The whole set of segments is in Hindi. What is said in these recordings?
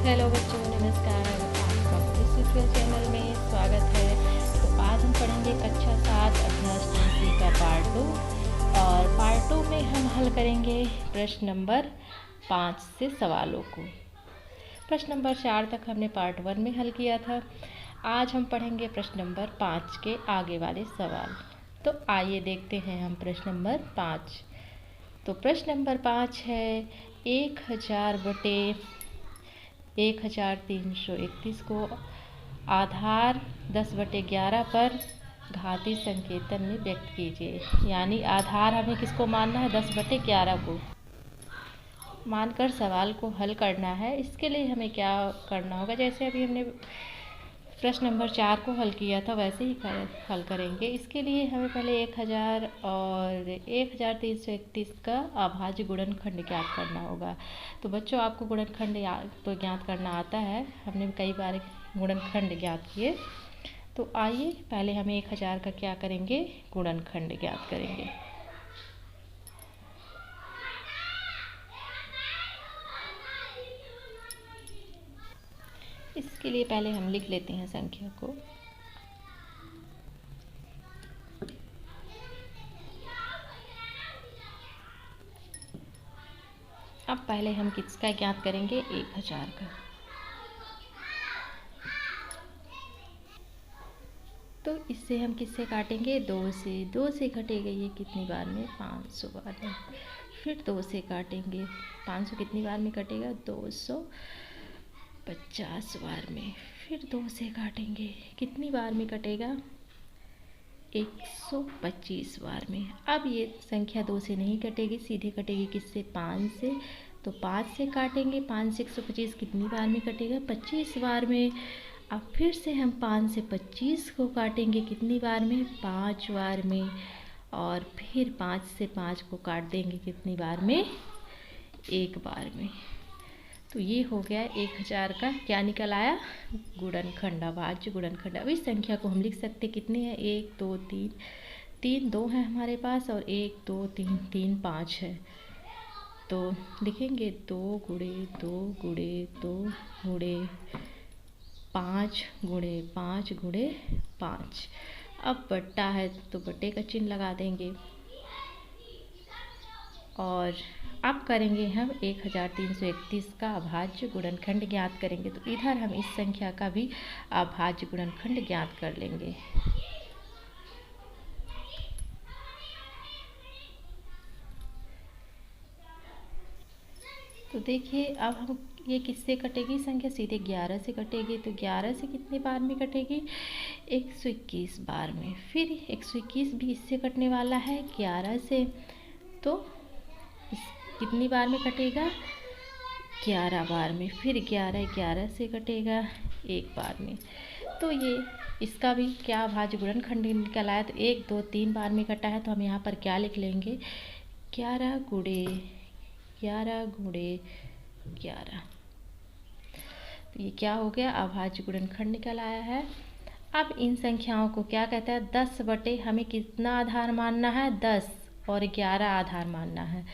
हेलो बच्चों, नमस्कार। आपका इस ट्यूटोरियल चैनल में स्वागत है। तो आज हम पढ़ेंगे कक्षा 7 अभ्यास 3C का पार्ट 2 और पार्ट 2 में हम हल करेंगे प्रश्न नंबर 5 से सवालों को। प्रश्न नंबर 4 तक हमने पार्ट 1 में हल किया था। आज हम पढ़ेंगे प्रश्न नंबर 5 के आगे वाले सवाल। तो आइए देखते हैं हम प्रश्न नंबर 5। तो प्रश्न नंबर 5 है 1331 को आधार 10/11 पर घातीय संकेतन में व्यक्त कीजिए। यानी आधार हमें किसको मानना है, 10/11 को मानकर सवाल को हल करना है। इसके लिए हमें क्या करना होगा, जैसे अभी हमने प्रश्न नंबर 4 को हल किया था वैसे ही हल करेंगे। इसके लिए हमें पहले 1000 और 1331 का अभाज्य गुणनखंड ज्ञात करना होगा। तो बच्चों, आपको गुणनखंड तो ज्ञात करना आता है, हमने कई बार गुणनखंड ज्ञात किए। तो आइए पहले हमें 1000 का क्या करेंगे, गुणनखंड ज्ञात करेंगे। इसके लिए पहले हम लिख लेते हैं संख्या को। अब पहले हम किसका ज्ञात करेंगे, 1000 का। तो इससे हम किससे काटेंगे, 2 से। 2 से कटेगा ये कितनी बार में, 500 बार में। फिर 2 से काटेंगे, 500 कितनी बार में कटेगा, 250 बार में। फिर 2 से काटेंगे, कितनी बार में कटेगा, 125 बार में। अब ये संख्या 2 से नहीं कटेगी, सीधे कटेगी किससे, 5 से। तो 5 से काटेंगे, 5 से 125 कितनी बार में कटेगा, 25 बार में। अब फिर से हम 5 से 25 को काटेंगे, कितनी बार में, 5 बार में। और फिर 5 से 5 को काट देंगे, कितनी बार में, 1 बार में। तो ये हो गया 1000 का क्या निकल आया, गुणनखंड, अभाज्य गुणनखंड। अब इस संख्या को हम लिख सकते कितने हैं, 1 2 3, 3 2 है हमारे पास, और 1 2 3 3 5 है। तो लिखेंगे 2 गुणे 2 गुणे 2 गुणे 5 गुणे 5 गुणे 5। अब बट्टा है तो बट्टे का चिन्ह लगा देंगे। और अब करेंगे हम 1331 का अभाज्य गुणनखंड ज्ञात करेंगे। तो इधर हम इस संख्या का भी अभाज्य गुणनखंड ज्ञात कर लेंगे। तो देखिए, अब हम ये किससे कटेगी संख्या, सीधे 11 से कटेगी। तो 11 से कितने बार में कटेगी, 121 बार में। फिर 121 भी इससे कटने वाला है, 11 से। तो इस कितनी बार में कटेगा, 11 बार में। फिर 11 से कटेगा 1 बार में। तो ये इसका भी क्या अभाज्य गुणनखंड निकल आया। तो 1 2 3 बार में कटा है, तो हम यहाँ पर क्या लिख लेंगे, 11 गुणे 11 गुणे 11। तो ये क्या हो गया, अभाज्य गुणनखंड निकल आया है। अब इन संख्याओं को क्या कहता है, 10 बटे हमें कितना आधार मानना है, 10 और 11 आधार मानना है।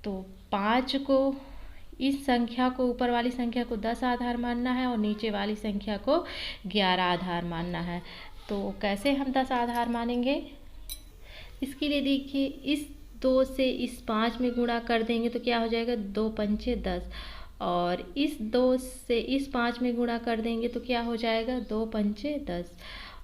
तो 5 को, इस संख्या को, ऊपर वाली संख्या को 10 आधार मानना है और नीचे वाली संख्या को 11 आधार मानना है। तो कैसे हम 10 आधार मानेंगे, इसके लिए देखिए, इस 2 से इस 5 में गुणा कर देंगे तो क्या हो जाएगा, 2 पंचे 10। और इस 2 से इस 5 में गुणा कर देंगे तो क्या हो जाएगा, 2 पंचे 10।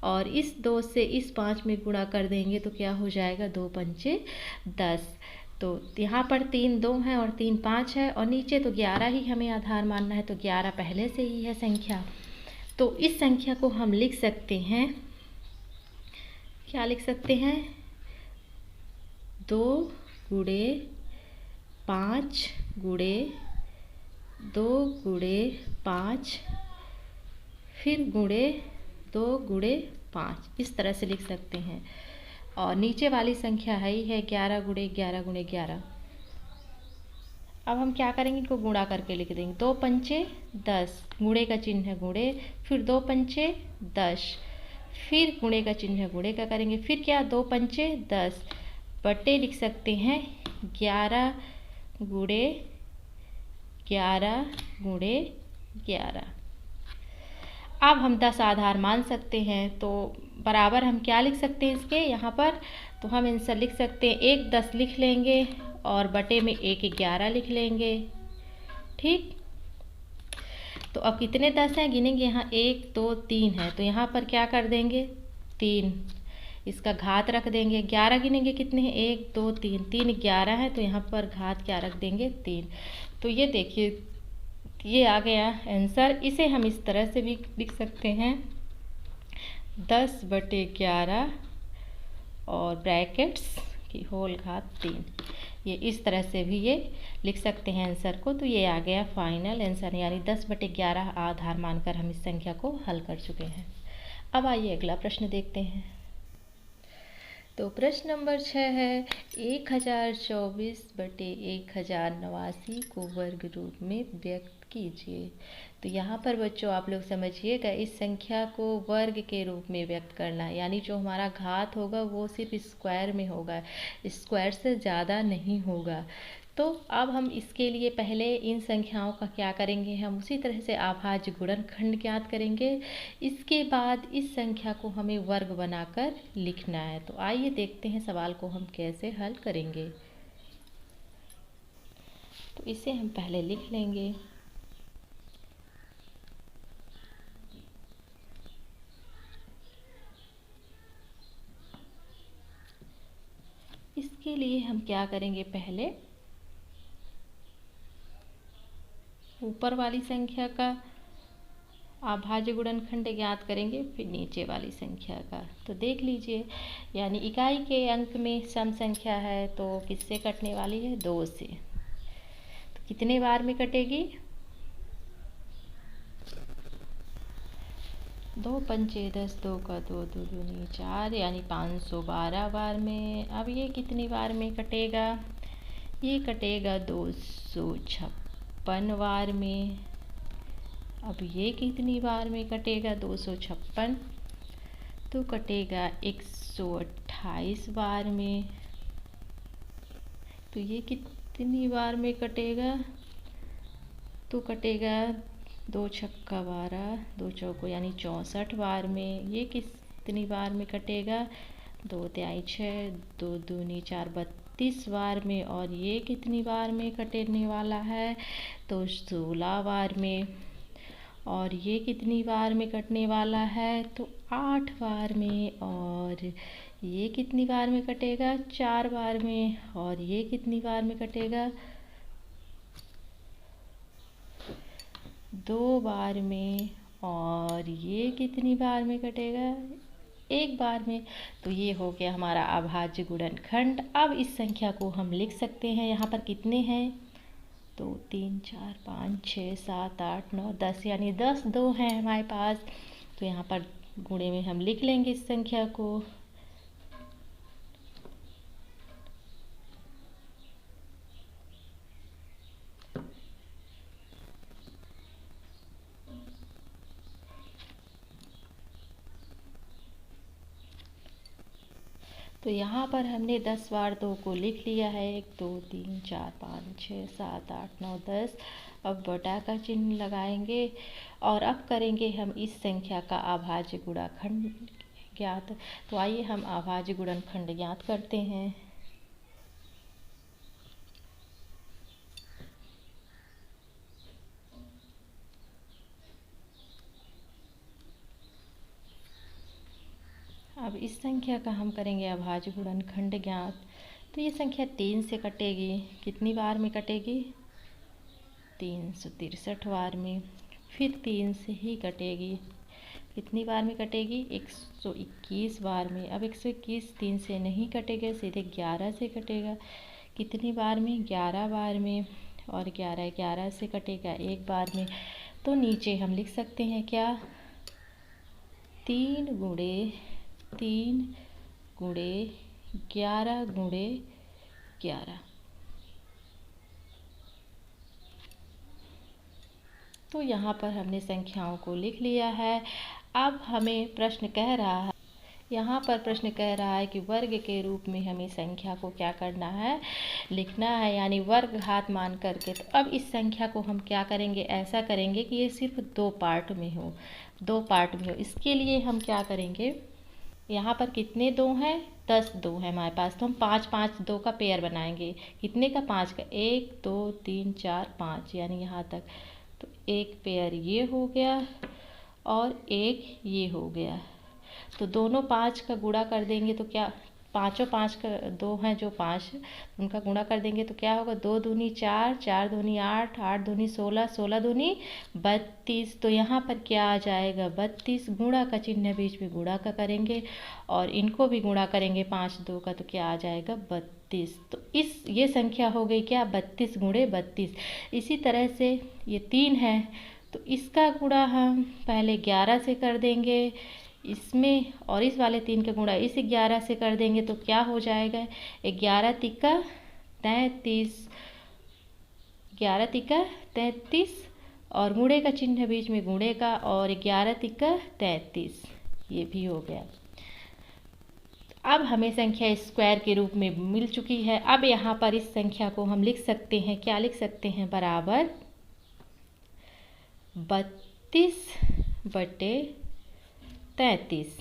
और इस 2 से इस 5 में गुणा कर देंगे तो क्या हो जाएगा, 2 पंचे 10। तो यहाँ पर 3 2 है और 3 5 है, और नीचे तो 11 ही हमें आधार मानना है। तो 11 पहले से ही है संख्या। तो इस संख्या को हम लिख सकते हैं, क्या लिख सकते हैं, 2 गुणे 5 गुणे 2 गुणे 5 फिर गुणे 2 गुणे 5, इस तरह से लिख सकते हैं। और नीचे वाली संख्या है ही है 11 गुणे 11 गुणे 11। अब हम क्या करेंगे, इनको गुणा करके लिख देंगे, 2 पंचे 10, गुणे का चिन्ह है गुणे, फिर 2 पंचे 10, फिर गुणे का चिन्ह है गुणे का करेंगे, फिर क्या, 2 पंचे 10 बटे लिख सकते हैं 11 गुणे 11 गुणे 11। अब हम 10 आधार मान सकते हैं, तो बराबर हम क्या लिख सकते हैं इसके यहाँ पर, तो हम आंसर लिख सकते हैं 1 10 लिख लेंगे और बटे में 1 11 लिख लेंगे। ठीक, तो अब कितने 10 हैं गिनेंगे, यहाँ 1 2 3 है, तो यहाँ पर क्या कर देंगे 3, इसका घात रख देंगे। 11 गिनेंगे कितने हैं, 1 2 3, 3 11 है, तो यहाँ पर घात क्या रख देंगे 3। तो ये देखिए ये आ गया आंसर। इसे हम इस तरह से भी लिख सकते हैं 10/11 और ब्रैकेट्स की होल घात 3। ये इस तरह से भी ये लिख सकते हैं आंसर को। तो ये आ गया फाइनल आंसर, यानी 10/11 आधार मानकर हम इस संख्या को हल कर चुके हैं। अब आइए अगला प्रश्न देखते हैं। तो प्रश्न नंबर 6 है 1024/1089 को वर्ग रूप में व्यक्त कीजिए। तो यहाँ पर बच्चों आप लोग समझिएगा, इस संख्या को वर्ग के रूप में व्यक्त करना है, यानी जो हमारा घात होगा वो सिर्फ स्क्वायर में होगा, स्क्वायर से ज़्यादा नहीं होगा। तो अब हम इसके लिए पहले इन संख्याओं का क्या करेंगे, हम उसी तरह से अभाज्य गुणनखंड ज्ञात करेंगे। इसके बाद इस संख्या को हमें वर्ग बनाकर लिखना है। तो आइए देखते हैं सवाल को हम कैसे हल करेंगे। तो इसे हम पहले लिख लेंगे। इसके लिए हम क्या करेंगे, पहले ऊपर वाली संख्या का अभाज्य गुणनखंड ज्ञात करेंगे, फिर नीचे वाली संख्या का। तो देख लीजिए, यानी इकाई के अंक में सम संख्या है तो किससे कटने वाली है, 2 से। तो कितने बार में कटेगी, 2 पंचे 10, 2 का 2, 2 दूनी 4, यानी 512 बार में। अब ये कितनी बार में कटेगा, ये कटेगा 256 बार में। अब ये कितनी बार में कटेगा, 256, तो कटेगा 128 बार में। तो ये कितनी बार में कटेगा, तो कटेगा 2 छक्का 12, 2 चौको यानी 64 बार में। ये कितनी बार में कटेगा, 2 तिहाई 6, 2 दूनी 4, 32 बार में। और ये कितनी बार में कटने वाला है, तो 16 बार में। और ये कितनी बार में कटने वाला है, तो 8 बार में। और ये कितनी बार में कटेगा, 4 बार में। और ये कितनी बार में कटेगा, 2 बार में। और ये कितनी बार में कटेगा, 1 बार में। तो ये हो गया हमारा अभाज्य गुणनखंड। अब इस संख्या को हम लिख सकते हैं, यहाँ पर कितने हैं, 2 3 4 5 6 7 8 9 10, यानी 10 2 हैं हमारे पास। तो यहाँ पर गुणे में हम लिख लेंगे इस संख्या को। तो यहाँ पर हमने 10 बार 2 को लिख लिया है, 1 2 3 4 5 6 7 8 9 10। अब बटा का चिन्ह लगाएंगे और अब करेंगे हम इस संख्या का अभाज्य गुणनखंड ज्ञात। तो आइए हम अभाज्य गुणनखंड ज्ञात करते हैं। अब इस संख्या का हम करेंगे अभाज्य गुणनखंड ज्ञात। तो ये संख्या 3 से कटेगी, कितनी बार में कटेगी, 363 बार में। फिर 3 से ही कटेगी, कितनी बार में कटेगी, 121 बार में। अब 121 3 से नहीं कटेगा, सीधे 11 से कटेगा, कितनी बार में, 11 बार में। और 11 11 से कटेगा 1 बार में। तो नीचे हम लिख सकते हैं क्या, 3 गुणे 3 गुणे 11 गुणे 11। तो यहाँ पर हमने संख्याओं को लिख लिया है। अब हमें प्रश्न कह रहा है यहाँ पर प्रश्न कह रहा है कि वर्ग के रूप में हमें संख्या को क्या करना है, लिखना है, यानी वर्ग घात मान करके। तो अब इस संख्या को हम क्या करेंगे, ऐसा करेंगे कि ये सिर्फ दो पार्ट में हो, दो पार्ट में हो। इसके लिए हम क्या करेंगे, यहाँ पर कितने दो हैं, 10 दो है हमारे पास, तो हम 5 5 दो का पेयर बनाएंगे। कितने का, 5 का, 1 2 3 4 5, यानी यहाँ तक। तो एक पेयर ये हो गया और एक ये हो गया। तो दोनों 5 का गुणा कर देंगे तो क्या, पाँचों 5 का दो हैं जो 5, उनका गुणा कर देंगे तो क्या होगा, 2 दूनी 4, 4 दूनी 8, 8 दूनी 16, 16 दूनी 32। तो यहाँ पर क्या आ जाएगा, 32। गुणा का चिन्ह बीच में गुणा का करेंगे और इनको भी गुणा करेंगे 5 2 का, तो क्या आ जाएगा, 32। तो ये संख्या हो गई क्या, 32 गुणे 32। इसी तरह से ये 3 है, तो इसका गुणा हम पहले 11 से कर देंगे इसमें, और इस वाले 3 का गुणा इस 11 से कर देंगे तो क्या हो जाएगा, 11 तिक्का 33, 11 तिक्का 33, और गुणे का चिन्ह बीच में गुणे का, और 11 तिक्का 33, ये भी हो गया। अब हमें संख्या स्क्वायर के रूप में मिल चुकी है। अब यहाँ पर इस संख्या को हम लिख सकते हैं, क्या लिख सकते हैं, बराबर 32/33।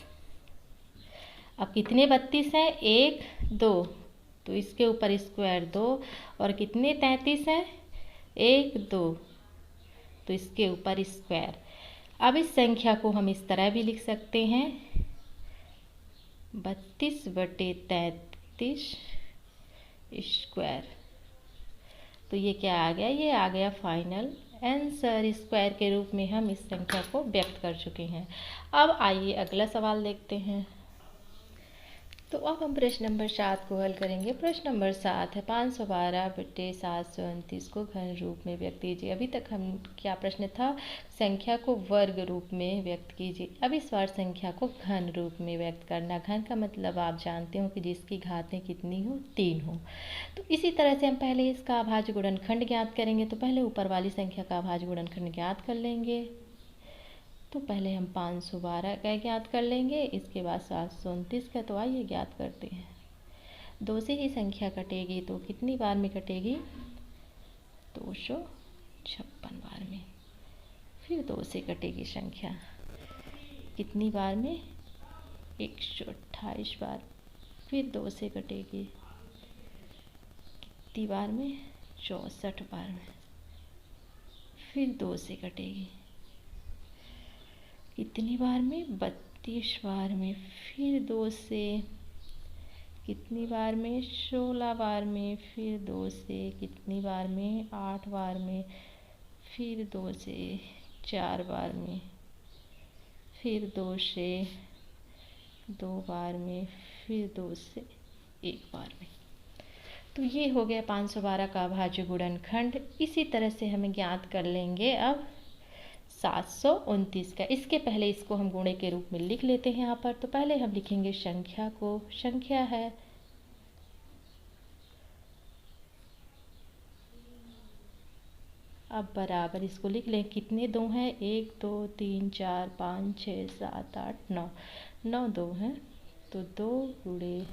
अब कितने 32 हैं, 1 2, तो इसके ऊपर स्क्वायर 2, और कितने 33 हैं, 1 2, तो इसके ऊपर स्क्वायर। अब इस संख्या को हम इस तरह भी लिख सकते हैं, 32/33 स्क्वायर। तो ये क्या आ गया, ये आ गया फाइनल आंसर। स्क्वायर के रूप में हम इस संख्या को व्यक्त कर चुके हैं। अब आइए अगला सवाल देखते हैं। तो अब हम प्रश्न नंबर 7 को हल करेंगे। प्रश्न नंबर 7 है, 512/729 को घन रूप में व्यक्त कीजिए। अभी तक हम क्या प्रश्न था, संख्या को वर्ग रूप में व्यक्त कीजिए। अब इस बार संख्या को घन रूप में व्यक्त करना। घन का मतलब आप जानते हो कि जिसकी घातें कितनी हो, 3 हो। तो इसी तरह से हम पहले इसका अभाज्य गुणनखंड ज्ञात करेंगे। तो पहले ऊपर वाली संख्या का अभाज्य गुणनखंड ज्ञात कर लेंगे। तो पहले हम 512 का ज्ञात कर लेंगे, इसके बाद 729 का। तो आइए ज्ञात करते हैं। 2 से ही संख्या कटेगी तो कितनी बार में कटेगी, 256 बार में। फिर 2 से कटेगी संख्या कितनी बार में, 128 बार। फिर 2 से कटेगी कितनी बार में, 64 बार में। फिर 2 से कटेगी कितनी बार में, 32 बार में। फिर 2 से कितनी बार में, 16 बार में। फिर 2 से कितनी बार में, 8 बार में। फिर 2 से 4 बार में। फिर 2 से 2 बार में। फिर 2 से 1 बार में। तो ये हो गया 512 का अभाज्य गुणनखंड। इसी तरह से हमें ज्ञात कर लेंगे अब 729 का। इसके पहले इसको हम गुणे के रूप में लिख लेते हैं यहाँ पर। तो पहले हम लिखेंगे संख्या को, संख्या है अब बराबर, इसको लिख लें, कितने दो हैं, 1 2 3 4 5 6 7 8 9, 9 दो हैं। तो 2 गुणे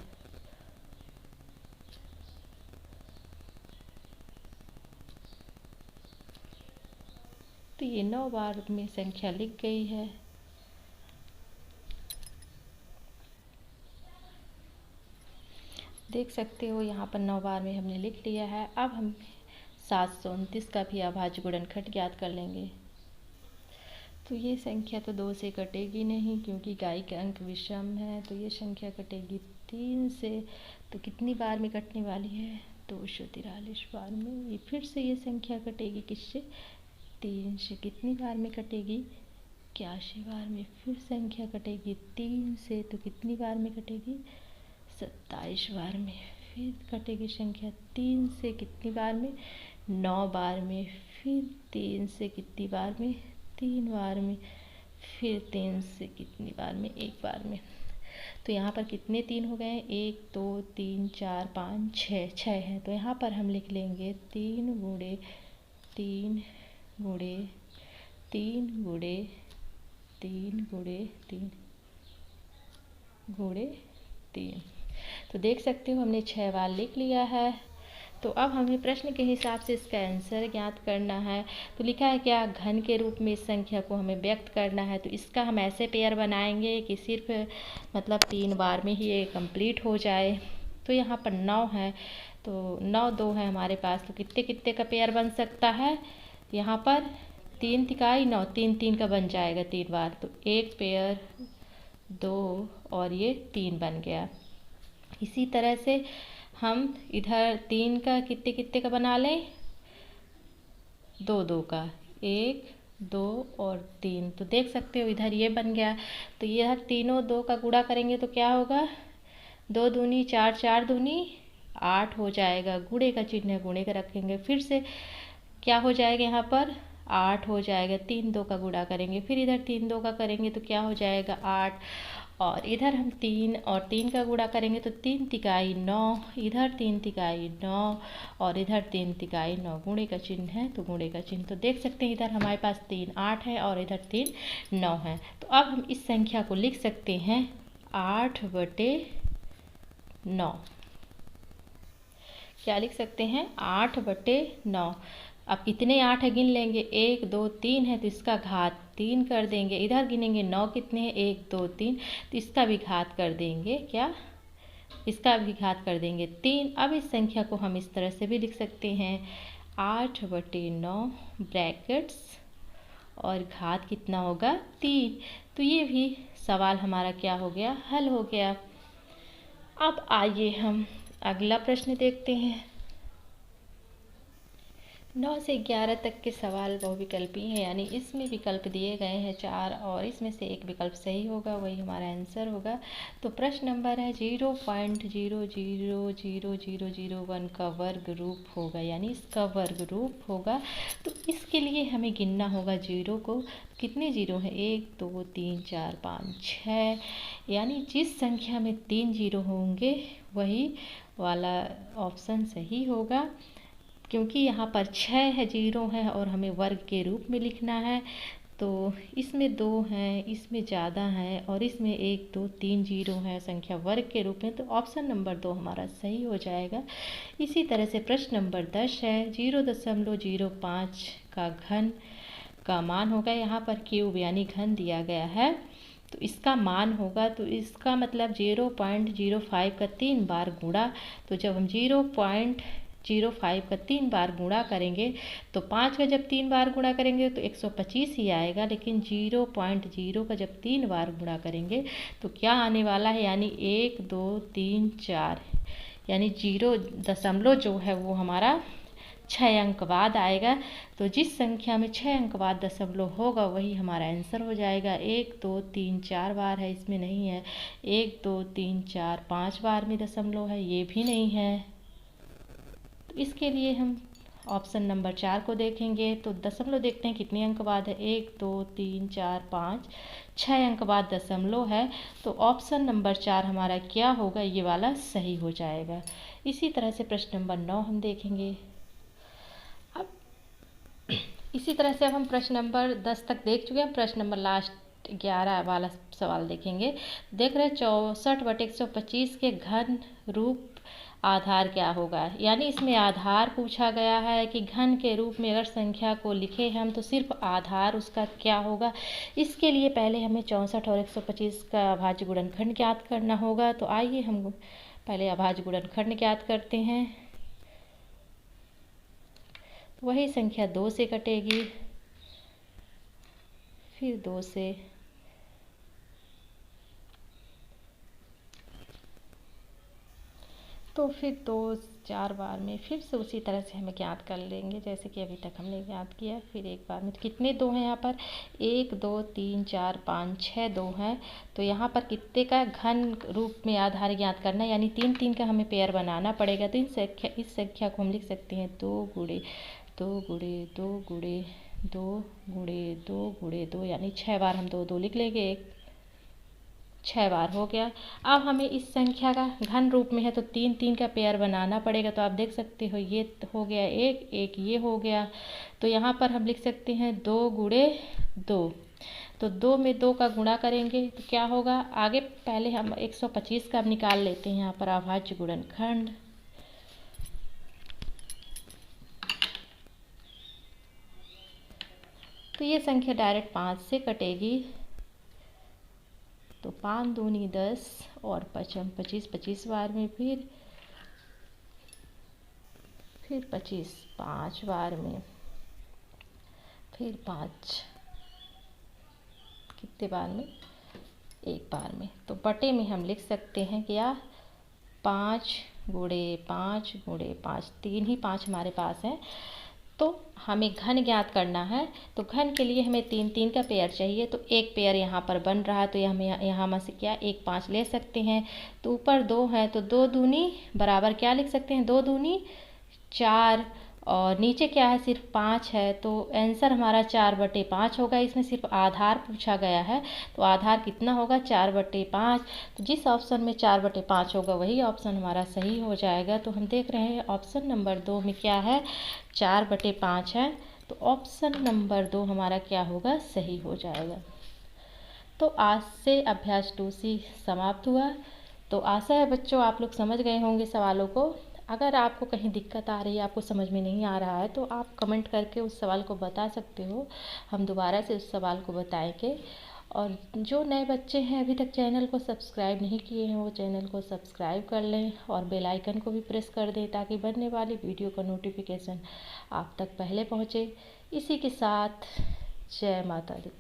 तो ये 9 बार में संख्या लिख गई है। देख सकते हो यहाँ पर 9 बार में हमने लिख लिया है। अब हम 729 का भी अभाज्य गुणनखंड ज्ञात कर लेंगे। तो ये संख्या तो 2 से कटेगी नहीं, क्योंकि गाय का अंक विषम है। तो ये संख्या कटेगी 3 से। तो कितनी बार में कटने वाली है, 243 बार में। ये फिर से ये संख्या कटेगी किससे, 3 से। कितनी बार में कटेगी, 81 बार में। फिर संख्या कटेगी 3 से, तो कितनी बार में कटेगी, 27 बार में। फिर कटेगी संख्या 3 से कितनी बार में, 9 बार में। फिर 3 से कितनी बार में, 3 बार में। फिर 3 से कितनी बार में, 1 बार में। तो यहाँ पर कितने 3 हो गए, 1 2 3 4 5 6, 6 है। तो यहाँ पर हम लिख लेंगे 3 गुणे 3 गुणे 3 गुणे 3 गुणे 3 गुणे 3। तो देख सकते हो हमने 6 बार लिख लिया है। तो अब हमें प्रश्न के हिसाब से इसका आंसर ज्ञात करना है। तो लिखा है क्या, घन के रूप में इस संख्या को हमें व्यक्त करना है। तो इसका हम ऐसे पेयर बनाएंगे कि सिर्फ मतलब 3 बार में ही ये कंप्लीट हो जाए। तो यहाँ पर 9 है, तो 9 2 है हमारे पास। तो कितने कितने का पेयर बन सकता है, यहाँ पर 3 तिकाई 9, 3 3 का बन जाएगा 3 बार। तो 1 पेयर 2 और ये 3 बन गया। इसी तरह से हम इधर 3 का कितने कितने का बना लें, 2 2 का, 1 2 और 3। तो देख सकते हो इधर ये बन गया। तो इधर तीनों 2 का गुणा करेंगे तो क्या होगा, 2 दूनी 4, 4 दूनी 8 हो जाएगा। गुणे का चिन्ह गुणे का रखेंगे, फिर से क्या हो जाएगा, यहाँ पर 8 हो जाएगा। 3 2 का गुणा करेंगे, फिर इधर 3 2 का करेंगे तो क्या हो जाएगा 8। और इधर हम 3 और 3 का गुणा करेंगे तो 3 तिकाई 9, इधर 3 तिकाई 9 और इधर 3 तिकाई 9। गुणे का चिन्ह है तो गुणे का चिन्ह। तो देख सकते हैं इधर हमारे पास 3 8 है और इधर 3 9 है। तो अब हम इस संख्या को लिख सकते हैं 8/9। क्या लिख सकते हैं, 8/9। अब कितने 8 है गिन लेंगे, 1 2 3 है तो इसका घात 3 कर देंगे। इधर गिनेंगे 9 कितने हैं, 1 2 3, तो इसका भी घात कर देंगे, क्या, इसका भी घात कर देंगे 3। अब इस संख्या को हम इस तरह से भी लिख सकते हैं 8/9 ब्रैकेट्स और घात कितना होगा 3। तो ये भी सवाल हमारा क्या हो गया, हल हो गया। अब आइए हम अगला प्रश्न देखते हैं। 9 से 11 तक के सवाल बहुविकल्पी हैं, यानी इसमें विकल्प दिए गए हैं 4 और इसमें से एक विकल्प सही होगा, वही हमारा आंसर होगा। तो प्रश्न नंबर है 0.000001 का वर्ग रूप होगा, यानी इसका वर्ग रूप होगा। तो इसके लिए हमें गिनना होगा जीरो को। कितने जीरो हैं, 1 2 3 4 5 6, यानी जिस संख्या में 3 जीरो होंगे वही वाला ऑप्शन सही होगा, क्योंकि यहाँ पर 6 है जीरो है और हमें वर्ग के रूप में लिखना है। तो इसमें 2 हैं, इसमें ज़्यादा है और इसमें 1 2 3 जीरो है संख्या वर्ग के रूप में। तो ऑप्शन नंबर 2 हमारा सही हो जाएगा। इसी तरह से प्रश्न नंबर 10 है 0.05 का घन का मान होगा। यहाँ पर क्यूब यानी घन दिया गया है तो इसका मान होगा, तो इसका मतलब 0.05 का 3 बार गुणा। तो जब हम 0.05 का 3 बार गुणा करेंगे तो 5 का जब 3 बार गुणा करेंगे तो 125 ही आएगा, लेकिन 0.0 का जब 3 बार गुणा करेंगे तो क्या आने वाला है, यानी 1 2 3 4, यानी 0 दशमलव जो है वो हमारा 6 अंक बाद आएगा। तो जिस संख्या में 6 अंक बाद दशमलव होगा वही हमारा आंसर हो जाएगा। 1 2 3 4 बार है, इसमें नहीं है। 1 2 3 4 5 बार में दशमलव है, ये भी नहीं है। तो इसके लिए हम ऑप्शन नंबर 4 को देखेंगे। तो दशमलव देखते हैं कितने अंक बाद है, 1 2 3 4 5 6 अंक बाद दशमलव है। तो ऑप्शन नंबर 4 हमारा क्या होगा, ये वाला सही हो जाएगा। इसी तरह से प्रश्न नंबर 9 हम देखेंगे। अब इसी तरह से अब हम प्रश्न नंबर 10 तक देख चुके हैं। प्रश्न नंबर लास्ट 11 वाला सवाल देखेंगे। देख रहे 64/125 के घन रूप आधार क्या होगा, यानी इसमें आधार पूछा गया है कि घन के रूप में अगर संख्या को लिखे हम तो सिर्फ आधार उसका क्या होगा। इसके लिए पहले हमें 64 और 125 का अभाज्य गुणनखंड ज्ञात करना होगा। तो आइए हम पहले अभाज्य गुणनखंड ज्ञात करते हैं। वही संख्या 2 से कटेगी, फिर 2 से, तो फिर 2 4 बार में फिर से उसी तरह से हमें ज्ञात कर लेंगे जैसे कि अभी तक हमने ज्ञात किया। फिर एक बार में तो कितने 2 हैं यहाँ पर, 1 2 3 4 5 6 2 हैं। तो यहाँ पर कितने का घन रूप में आधार ज्ञात करना है, यानी 3 3 का हमें पेयर बनाना पड़ेगा। तो इस संख्या को हम लिख सकते हैं 2 गुणे 2 गुणे 2 गुणे 2 गुणे 2 गुणे 2, यानी 6 बार हम 2 2 लिख लेंगे, 6 बार हो गया। अब हमें इस संख्या का घन रूप में है तो 3 3 का पेयर बनाना पड़ेगा। तो आप देख सकते हो ये हो गया 1 1, ये हो गया। तो यहाँ पर हम लिख सकते हैं 2 गुणे 2। तो 2 में 2 का गुणा करेंगे तो क्या होगा, आगे पहले हम 125 का निकाल लेते हैं यहाँ पर अभाज्य गुणनखंड। तो ये संख्या डायरेक्ट 5 से कटेगी, तो 5 दूनी 10 और 5 25 25 बार में, फिर 25 5 बार में, फिर 5 कितने बार में, 1 बार में। तो बटे में हम लिख सकते हैं क्या, 5 गुणे 5 गुणे 5, 3 ही 5 हमारे पास है। तो हमें घन ज्ञात करना है, तो घन के लिए हमें 3 3 का पेयर चाहिए, तो एक पेयर यहाँ पर बन रहा है, तो हमें यहाँ में से क्या 1 5 ले सकते हैं। तो ऊपर 2 है तो 2 दूनी बराबर क्या लिख सकते हैं, 2 दूनी 4, और नीचे क्या है सिर्फ 5 है, तो आंसर हमारा 4/5 होगा। इसमें सिर्फ आधार पूछा गया है, तो आधार कितना होगा, 4/5। तो जिस ऑप्शन में 4/5 होगा वही ऑप्शन हमारा सही हो जाएगा। तो हम देख रहे हैं ऑप्शन नंबर 2 में क्या है, 4/5 है, तो ऑप्शन नंबर 2 हमारा क्या होगा, सही हो जाएगा। तो आज से अभ्यास 2C समाप्त हुआ। तो आशा है बच्चों आप लोग समझ गए होंगे सवालों को। अगर आपको कहीं दिक्कत आ रही है, आपको समझ में नहीं आ रहा है, तो आप कमेंट करके उस सवाल को बता सकते हो, हम दोबारा से उस सवाल को बताएंगे। और जो नए बच्चे हैं अभी तक चैनल को सब्सक्राइब नहीं किए हैं, वो चैनल को सब्सक्राइब कर लें और बेल आइकन को भी प्रेस कर दें, ताकि बनने वाली वीडियो का नोटिफिकेशन आप तक पहले पहुँचे। इसी के साथ जय माता दी।